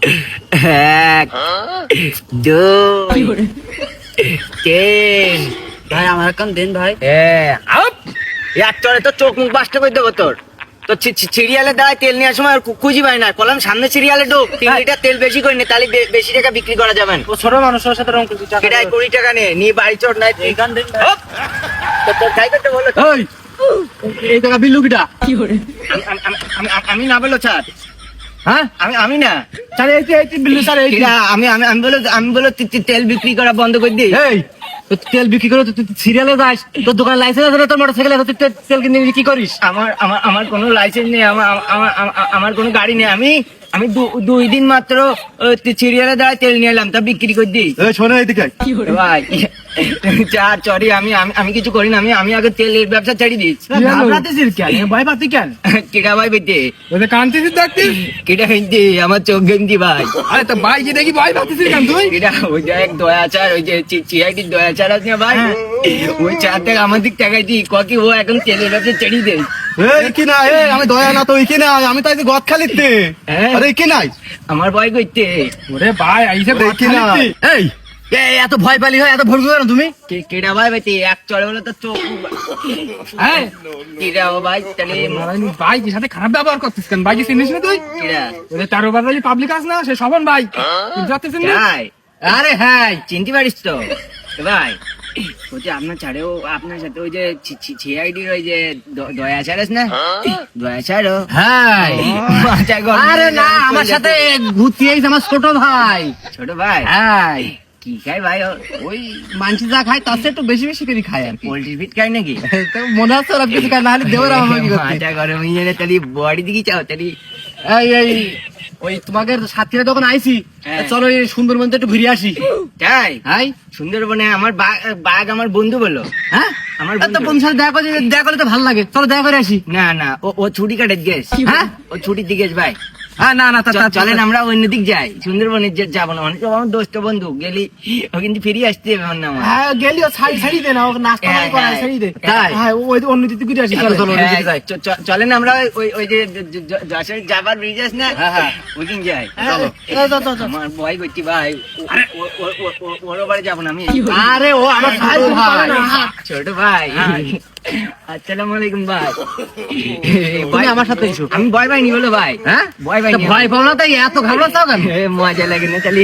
এক, দুই, তিন। ভাই আমার এখন দিন ভাই। এক চড়ে তো চোখ মুখ বাস্ট করে দেবো তোর। তো সিরিয়ালে দাঁড়ায় তেল নেওয়ার সময় আর খুঁজি পাই না, কলাম সামনে সিরিয়ালে ঢোক, 3 লিটার তেল বেশি করে নে, তাহলে বেশি টাকা বিক্রি করা যাবেন। ছোট মানুষের সাথে রং করছি টাকা। এটাই 20 টাকা নিয়ে বাড়ি চড় নাই এখান থেকে। তোর তাই করতে বলো। এই টাকা বিল্লু কিটা? আমি না বলো স্যার, হ্যাঁ আমি না স্যার, এই বিল্লু স্যার, এই আমি বলো তেল বিক্রি করা বন্ধ করে দিই। এই তুই তেল বিক্রি করে তুই সিরিয়ালে যাস, তোর দোকানে লাইসেন্স আছে না? তোর মোটরসাইকেল আছে, তুই তেল কিনে বিক্রি করিস? আমার কোনো লাইসেন্স নেই, আমার কোনো গাড়ি নেই। আমি 2 দিন মাত্র সিরিয়ালে দাঁড়ায় তেল নিয়ে এলাম, তা বিক্রি করে দিই। শোনো এইদিকে ভাই সরি, আমি কিছু করি না। আমি আগে তেলের ব্যবসা ছেড়ে দিচ্ছি। ভয় পাতি কেন? কেটা ভাই বেটে, কান্তিস দেখছিস? কেটা হিন্দি, আমার চোখ গেন্দি ভাই। আরে তো ভাই যে দেখি ভয় পাতিস কেন তুই? কেটা ওই যে এক দয়াচার, ওই যে সিআইডির দয়াচার আছে না ভাই, ওই 4 টাকা আমার দিক টাকাই দিই, কি ও এখন তেলের ব্যবসা ছেড়ে দেয়। কি না আমি দয়া না তো কি না, আমি তো গদ খালিতে। আরে কি নাই আমার ভয় করতে। ওরে ভাই আইসে দেখি না। এই এত ভয় পালি হয়, এত ভরু না তুমি? কেটা ভাই বেটে, এক চড়ে বলে তো চোখ। হ্যাঁ কেটা ও ভাই, তাহলে ভাই কি সাথে খারাপ ব্যবহার করছিস কেন? ভাই কি চিনিস না তুই? কেটা ওরে তার উপর যে পাবলিক আছে না, সে সবন ভাই যাচ্ছে চিনি? ভাই? আরে হ্যাঁ, চিনতে পারিস তো ভাই। ওই যে আপনার ছাড়েও, আপনার সাথে ওই যে সিআইডির ওই যে দয়াচার আছে না, দয়াচার। হ্যাঁ আরে না, আমার সাথে ঘুরতে আইছে আমার ছোট ভাই। ছোট ভাই? হ্যাঁ কি খাই ভাই? ওই মানসি যা খায় তার চেয়ে একটু বেশি বেশি করে খায় আর কি। পোল্ট্রি ফিট খাই নাকি? তো মনে হচ্ছে ওরা কিছু খায়, না হলে দেওয়ার আমার কি করতে। মাথা গরম হয়ে যাবে, তাহলে বডি দিকে চাও তাহলে। এই ওই তোমাকে সাথীরা যখন আইছি, হ্যাঁ। চলো এই সুন্দরবন তো একটু ঘুরে আসি। তাই? হাই সুন্দরবনে আমার বাঘ আমার বন্ধু বললো। হ্যাঁ আমার তো বন্ধুর সাথে দেখা করলে তো ভালো লাগে, চলো দেখা করে আসি। না ও ছুটি কাটে গেছ। হ্যাঁ ও ছুটির দিকে ভাই। হ্যাঁ না চলেন আমরা অন্যদিক যাই, সুন্দরবনে যাবো না, অনেক আমার দোস্ত বন্ধু গেলি ও কিন্তু ফিরে আসতে হবে আমার না। হ্যাঁ গেলিও ছাড়ি দে না, ও নাস্তা হ্যাঁ, করে হ্যাঁ। ছাড়ি দে। তাই? হ্যাঁ ওই অন্য দিকে ঘুরে আসি, চলো চলো অন্য দিকে যাই। চলেন আমরা ওই যে যশোর যাবার ব্রিজ আছে না, হ্যাঁ। ওইদিন যাই। চলো আমার ভয় করছি ভাই, ওর বাড়ি যাবো না আমি। আরে ও আমার ছোট ভাই। ছোট ভাই, আসসালামু আলাইকুম ভাই। তুমি আমার সাথে এসো। আমি ভয় পাইনি বলো ভাই। হ্যাঁ ভয় পাইনি। ভয় পাও না তাই এত ঘাবড়াচ্ছ কেন? মজা লাগে না তাহলে।